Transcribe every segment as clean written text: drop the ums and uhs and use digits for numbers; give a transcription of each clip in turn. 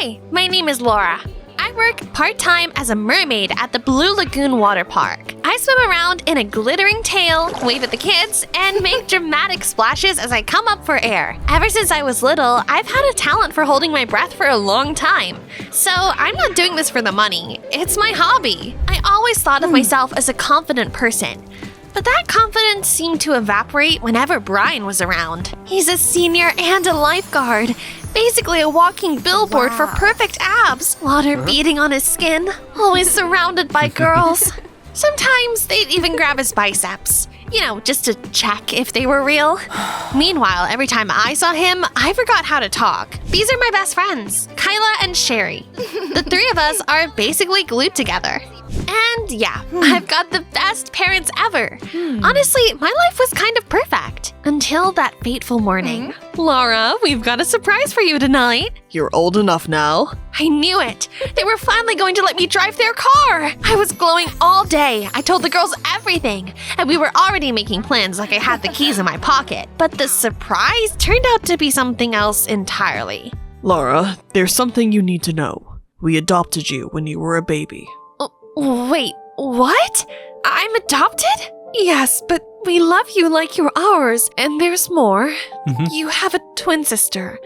Hi, my name is Laura. I work part-time as a mermaid at the Blue Lagoon water park. I swim around in a glittering tail, wave at the kids, and make dramatic splashes as I come up for air. Ever since I was little, I've had a talent for holding my breath for a long time. So I'm not doing this for the money. It's my hobby. I always thought of myself as a confident person. But that confidence seemed to evaporate whenever Brian was around. He's a senior and a lifeguard. Basically a walking billboard for perfect abs. Water beating on his skin. Always surrounded by girls. Sometimes they'd even grab his biceps. You know, just to check if they were real. Meanwhile, every time I saw him, I forgot how to talk. These are my best friends, Kyla and Sherry. The three of us are basically glued together. And yeah, I've got the best parents ever. Honestly, my life was kind of perfect. Until that fateful morning. Laura, we've got a surprise for you tonight. You're old enough now. I knew it. They were finally going to let me drive their car. I was glowing all day. I told the girls everything. And we were already making plans like I had the keys in my pocket. But the surprise turned out to be something else entirely. Laura, there's something you need to know. We adopted you when you were a baby. Wait, what? I'm adopted? Yes, but we love you like you're ours, and there's more. You have a twin sister,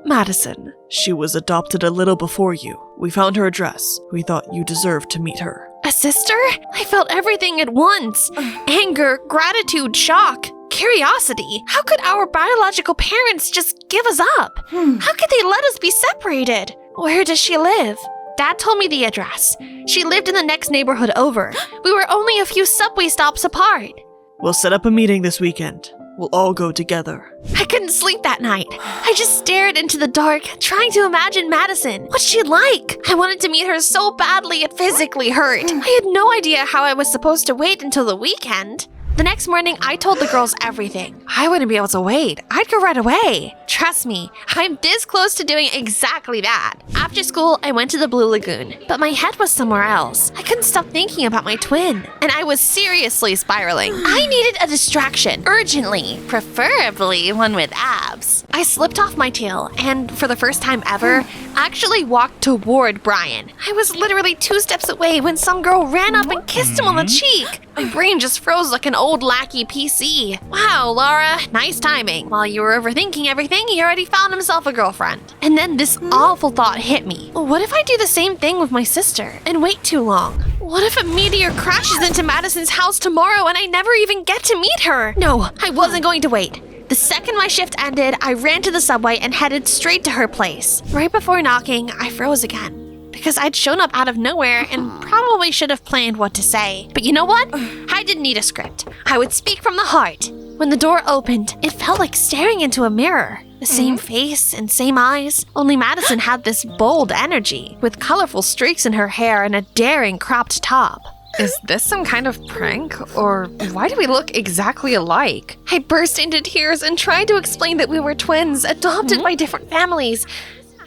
Madison. She was adopted a little before you. We found her address. We thought you deserved to meet her. A sister? I felt everything at once. Anger, gratitude, shock, curiosity. How could our biological parents just give us up? How could they let us be separated? Where does she live? Dad told me the address. She lived in the next neighborhood over. We were only a few subway stops apart. We'll set up a meeting this weekend. We'll all go together. I couldn't sleep that night. I just stared into the dark, trying to imagine Madison. What's she like? I wanted to meet her so badly it physically hurt. I had no idea how I was supposed to wait until the weekend. The next morning, I told the girls everything. I wouldn't be able to wait. I'd go right away. Trust me, I'm this close to doing exactly that. After school, I went to the Blue Lagoon, but my head was somewhere else. I couldn't stop thinking about my twin, and I was seriously spiraling. I needed a distraction, urgently, preferably one with abs. I slipped off my tail, and for the first time ever, actually walked toward Brian. I was literally 2 steps away when some girl ran up and kissed him on the cheek. My brain just froze like an old lackey PC. Wow, Laura, nice timing. While you were overthinking everything, he already found himself a girlfriend. And then this awful thought hit me. What if I do the same thing with my sister and wait too long? What if a meteor crashes into Madison's house tomorrow and I never even get to meet her? No, I wasn't going to wait. The second my shift ended, I ran to the subway and headed straight to her place. Right before knocking, I froze again. Because I'd shown up out of nowhere and probably should have planned what to say. But you know what? I didn't need a script. I would speak from the heart. When the door opened, it felt like staring into a mirror. The same face and same eyes, only Madison had this bold energy, with colorful streaks in her hair and a daring cropped top. Is this some kind of prank? Or why do we look exactly alike? I burst into tears and tried to explain that we were twins, adopted by different families.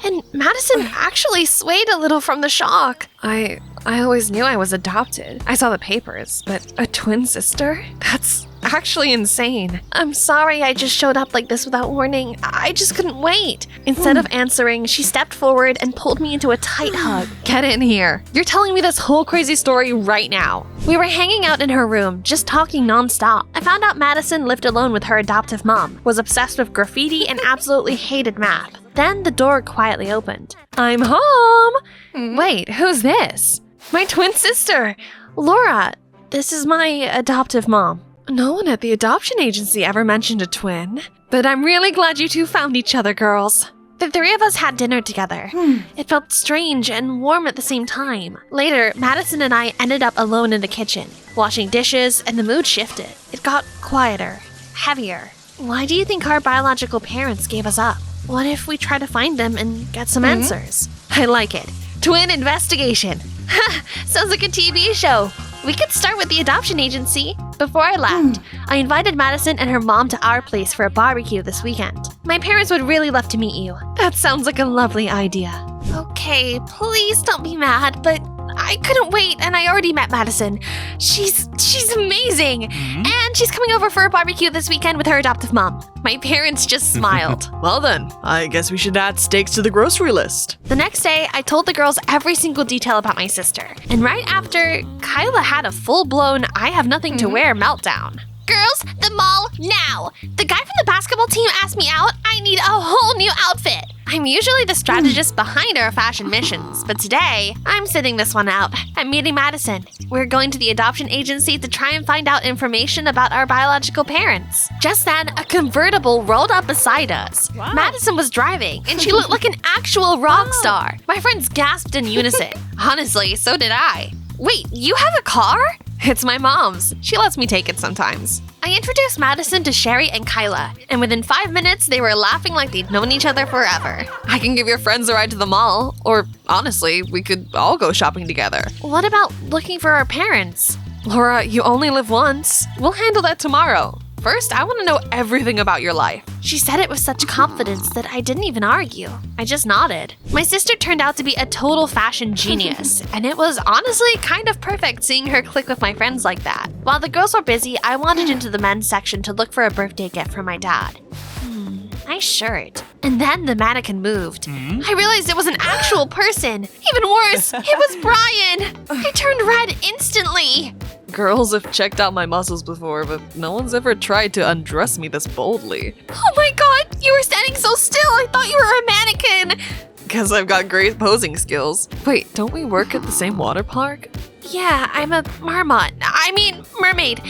And Madison actually swayed a little from the shock. I always knew I was adopted. I saw the papers, but a twin sister? That's actually insane. I'm sorry I just showed up like this without warning. I just couldn't wait. Instead of answering, she stepped forward and pulled me into a tight hug. Get in here. You're telling me this whole crazy story right now. We were hanging out in her room, just talking nonstop. I found out Madison lived alone with her adoptive mom, was obsessed with graffiti, and absolutely hated math. Then the door quietly opened. I'm home! Wait, who's this? My twin sister! Laura, this is my adoptive mom. No one at the adoption agency ever mentioned a twin. But I'm really glad you two found each other, girls. The three of us had dinner together. It felt strange and warm at the same time. Later, Madison and I ended up alone in the kitchen, washing dishes, and the mood shifted. It got quieter, heavier. Why do you think our biological parents gave us up? What if we try to find them and get some answers? I like it. Twin investigation. Sounds like a TV show. We could start with the adoption agency. Before I left, I invited Madison and her mom to our place for a barbecue this weekend. My parents would really love to meet you. That sounds like a lovely idea. Okay, please don't be mad, but I couldn't wait, and I already met Madison. She's amazing. And she's coming over for a barbecue this weekend with her adoptive mom. My parents just smiled. Well then, I guess we should add steaks to the grocery list. The next day, I told the girls every single detail about my sister. And right after, Kyla had a full-blown I have nothing to wear meltdown. Girls, the mall now! The guy from the basketball team asked me out. I need a whole new outfit. I'm usually the strategist behind our fashion missions, but today, I'm sitting this one out. I'm meeting Madison. We're going to the adoption agency to try and find out information about our biological parents. Just then, a convertible rolled up beside us. Wow. Madison was driving, and she looked like an actual rock star. My friends gasped in unison. Honestly, so did I. Wait, you have a car? It's my mom's. She lets me take it sometimes. I introduced Madison to Sherry and Kyla, and within 5 minutes, they were laughing like they'd known each other forever. I can give your friends a ride to the mall, or honestly, we could all go shopping together. What about looking for our parents? Laura, you only live once. We'll handle that tomorrow. First, I want to know everything about your life. She said it with such confidence that I didn't even argue. I just nodded. My sister turned out to be a total fashion genius, and it was honestly kind of perfect seeing her click with my friends like that. While the girls were busy, I wandered into the men's section to look for a birthday gift for my dad. Nice shirt. And then the mannequin moved. I realized it was an actual person. Even worse, it was Brian. I turned red instantly. Girls have checked out my muscles before, but no one's ever tried to undress me this boldly. Oh my god, you were standing so still. I thought you were a mannequin. Guess I've got great posing skills. Wait, don't we work at the same water park? Yeah, I'm a mermaid.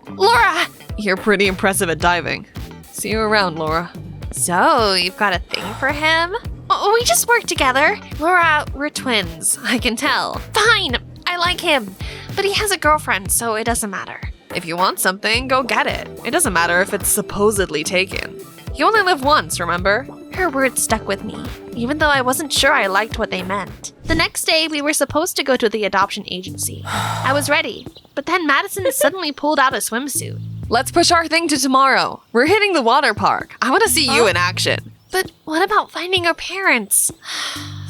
Laura. You're pretty impressive at diving. See you around, Laura. So, you've got a thing for him? Oh, we just work together. Laura, we're twins. I can tell. Fine, I like him. But he has a girlfriend, so it doesn't matter. If you want something, go get it. It doesn't matter if it's supposedly taken. You only live once, remember? Her words stuck with me, even though I wasn't sure I liked what they meant. The next day, we were supposed to go to the adoption agency. I was ready, but then Madison suddenly pulled out a swimsuit. Let's push our thing to tomorrow. We're hitting the water park. I want to see you in action. But what about finding our parents?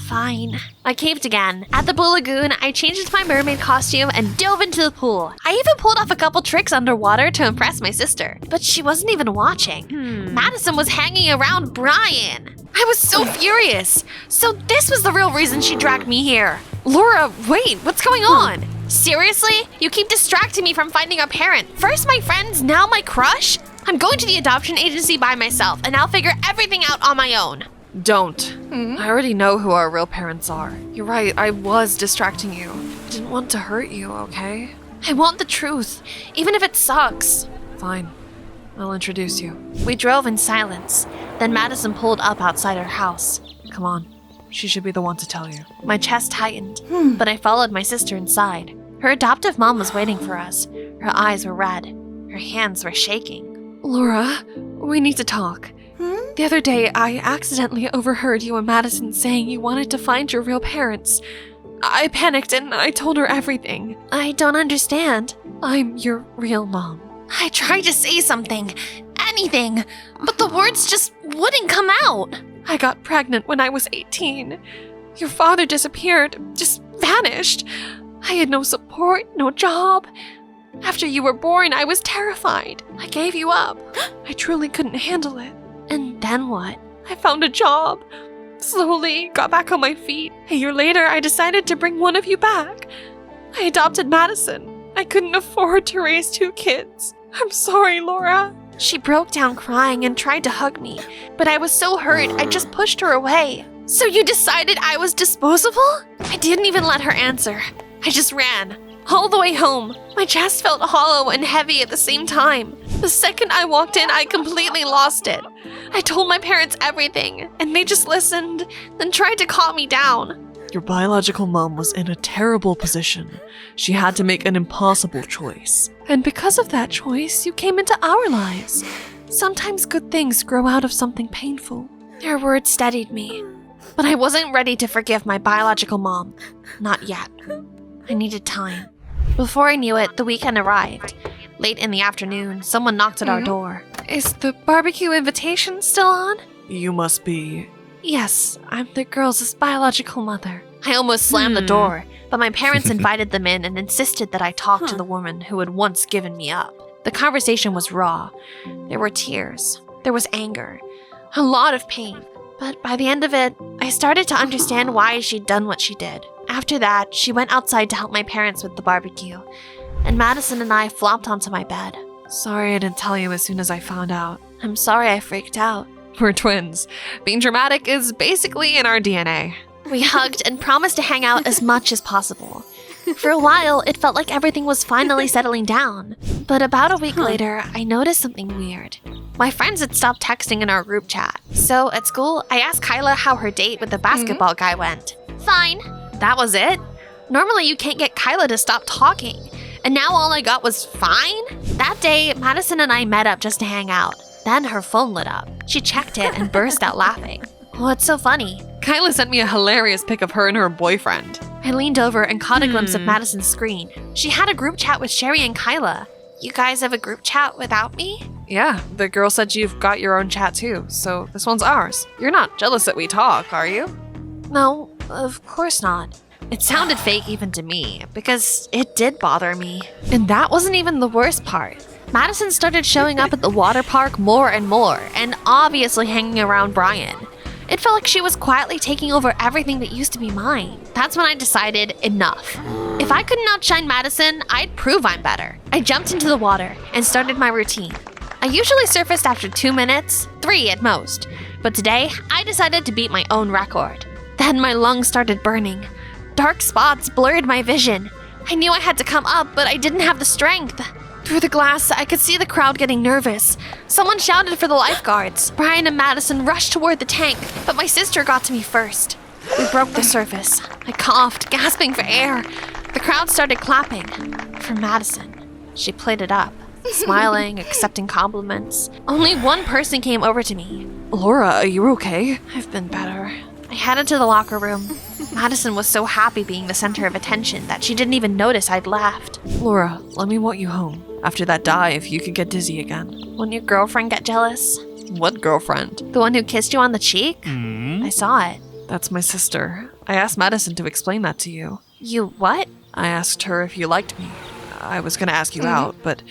Fine. I caved again. At the Blue Lagoon, I changed into my mermaid costume and dove into the pool. I even pulled off a couple tricks underwater to impress my sister, but she wasn't even watching. Madison was hanging around Brian. I was so furious. So this was the real reason she dragged me here. Laura, wait, what's going on? Seriously? You keep distracting me from finding our parent. First my friends, now my crush? I'm going to the adoption agency by myself, and I'll figure everything out on my own. Don't. I already know who our real parents are. You're right, I was distracting you. I didn't want to hurt you, okay? I want the truth, even if it sucks. Fine. I'll introduce you. We drove in silence. Then Madison pulled up outside her house. Come on. She should be the one to tell you. My chest tightened, but I followed my sister inside. Her adoptive mom was waiting for us. Her eyes were red. Her hands were shaking. Laura, we need to talk. The other day, I accidentally overheard you and Madison saying you wanted to find your real parents. I panicked and I told her everything. I don't understand. I'm your real mom. I tried to say something, anything, but the words just wouldn't come out. I got pregnant when I was 18. Your father disappeared, just vanished. I had no support, no job. After you were born, I was terrified. I gave you up. I truly couldn't handle it. And then what? I found a job. Slowly got back on my feet. A year later, I decided to bring one of you back. I adopted Madison. I couldn't afford to raise 2 kids. I'm sorry, Laura. She broke down crying and tried to hug me, but I was so hurt I just pushed her away. So you decided I was disposable? I didn't even let her answer. I just ran. All the way home. My chest felt hollow and heavy at the same time. The second I walked in, I completely lost it. I told my parents everything, and they just listened, then tried to calm me down. Your biological mom was in a terrible position. She had to make an impossible choice. And because of that choice, you came into our lives. Sometimes good things grow out of something painful. Her words steadied me, but I wasn't ready to forgive my biological mom. Not yet. I needed time. Before I knew it, the weekend arrived. Late in the afternoon, someone knocked at our door. Is the barbecue invitation still on? You must be... Yes, I'm the girls' biological mother. I almost slammed the door, but my parents invited them in and insisted that I talk to the woman who had once given me up. The conversation was raw. There were tears. There was anger. A lot of pain. But by the end of it, I started to understand why she'd done what she did. After that, she went outside to help my parents with the barbecue, and Madison and I flopped onto my bed. Sorry I didn't tell you as soon as I found out. I'm sorry I freaked out. We're twins. Being dramatic is basically in our DNA. We hugged and promised to hang out as much as possible. For a while, it felt like everything was finally settling down. But about a week later, I noticed something weird. My friends had stopped texting in our group chat. So at school, I asked Kyla how her date with the basketball guy went. Fine. That was it? Normally you can't get Kyla to stop talking. And now all I got was fine? That day, Madison and I met up just to hang out. Then her phone lit up. She checked it and burst out laughing. What's so funny? Kyla sent me a hilarious pic of her and her boyfriend. I leaned over and caught a glimpse of Madison's screen. She had a group chat with Sherry and Kyla. You guys have a group chat without me? Yeah, the girl said you've got your own chat too, so this one's ours. You're not jealous that we talk, are you? No, of course not. It sounded fake even to me, because it did bother me. And that wasn't even the worst part. Madison started showing up at the water park more and more, and obviously hanging around Brian. It felt like she was quietly taking over everything that used to be mine. That's when I decided enough. If I couldn't outshine Madison, I'd prove I'm better. I jumped into the water and started my routine. I usually surfaced after 2 minutes, 3 at most. But today, I decided to beat my own record. Then my lungs started burning. Dark spots blurred my vision. I knew I had to come up, but I didn't have the strength. Through the glass, I could see the crowd getting nervous. Someone shouted for the lifeguards. Brian and Madison rushed toward the tank, but my sister got to me first. We broke the surface. I coughed, gasping for air. The crowd started clapping. For Madison. She played it up, smiling, accepting compliments. Only one person came over to me. Laura, are you okay? I've been better. I headed to the locker room. Madison was so happy being the center of attention that she didn't even notice I'd left. Laura, let me walk you home. After that dive, you could get dizzy again. Wouldn't your girlfriend get jealous? What girlfriend? The one who kissed you on the cheek? I saw it. That's my sister. I asked Madison to explain that to you. You what? I asked her if you liked me. I was gonna ask you out, but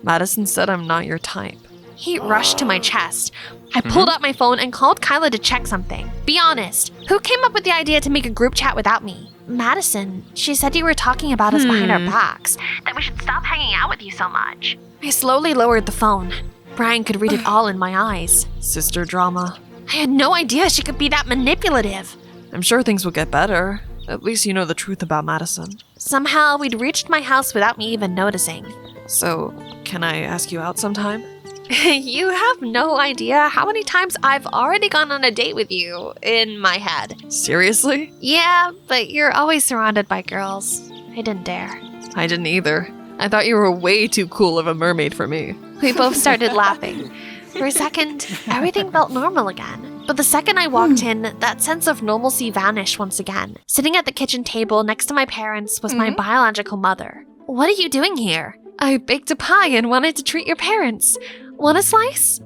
Madison said I'm not your type. Heat rushed to my chest. I pulled out my phone and called Kyla to check something. Be honest, who came up with the idea to make a group chat without me? Madison. She said you were talking about us behind our backs, that we should stop hanging out with you so much. I slowly lowered the phone. Brian could read it all in my eyes. Sister drama. I had no idea she could be that manipulative. I'm sure things will get better. At least you know the truth about Madison. Somehow, we'd reached my house without me even noticing. So, can I ask you out sometime? You have no idea how many times I've already gone on a date with you in my head. Seriously? Yeah, but you're always surrounded by girls. I didn't dare. I didn't either. I thought you were way too cool of a mermaid for me. We both started laughing. For a second, everything felt normal again. But the second I walked in, that sense of normalcy vanished once again. Sitting at the kitchen table next to my parents was my biological mother. What are you doing here? I baked a pie and wanted to treat your parents. Want a slice?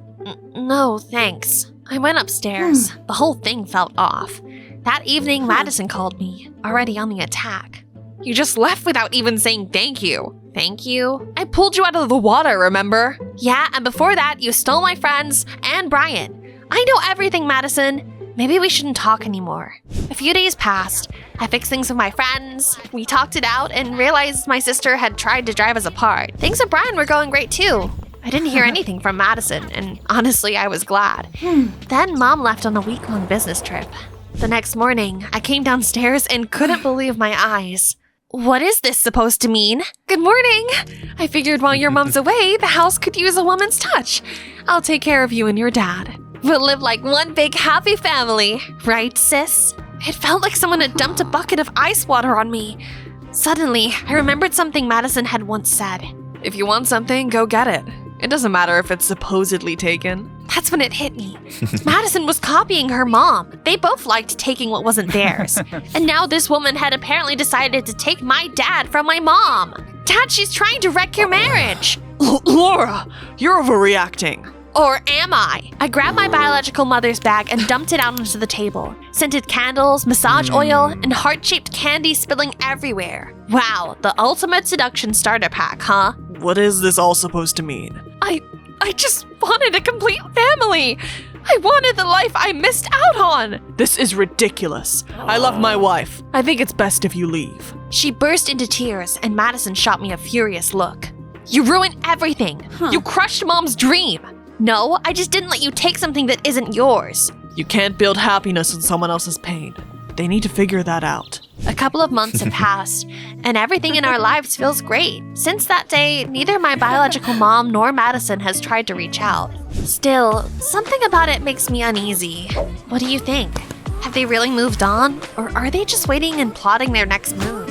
No, thanks. I went upstairs. The whole thing felt off. That evening, Madison called me, already on the attack. You just left without even saying thank you. Thank you? I pulled you out of the water, remember? Yeah, and before that, you stole my friends and Brian. I know everything, Madison. Maybe we shouldn't talk anymore. A few days passed. I fixed things with my friends. We talked it out and realized my sister had tried to drive us apart. Things with Brian were going great too. I didn't hear anything from Madison, and honestly, I was glad. Then Mom left on a week-long business trip. The next morning, I came downstairs and couldn't believe my eyes. What is this supposed to mean? Good morning. I figured while your mom's away, the house could use a woman's touch. I'll take care of you and your dad. We'll live like one big happy family. Right, sis? It felt like someone had dumped a bucket of ice water on me. Suddenly, I remembered something Madison had once said. If you want something, go get it. It doesn't matter if it's supposedly taken. That's when it hit me. Madison was copying her mom. They both liked taking what wasn't theirs. And now this woman had apparently decided to take my dad from my mom. Dad, she's trying to wreck your marriage. Laura, you're overreacting. Or am I? I grabbed my biological mother's bag and dumped it out onto the table. Scented candles, massage oil, and heart-shaped candy spilling everywhere. Wow, the ultimate seduction starter pack, huh? What is this all supposed to mean? I just wanted a complete family. I wanted the life I missed out on. This is ridiculous. I love my wife. I think it's best if you leave. She burst into tears, and Madison shot me a furious look. You ruined everything. You crushed Mom's dream. No, I just didn't let you take something that isn't yours. You can't build happiness on someone else's pain. They need to figure that out. A couple of months have passed, and everything in our lives feels great. Since that day, neither my biological mom nor Madison has tried to reach out. Still, something about it makes me uneasy. What do you think? Have they really moved on, or are they just waiting and plotting their next move?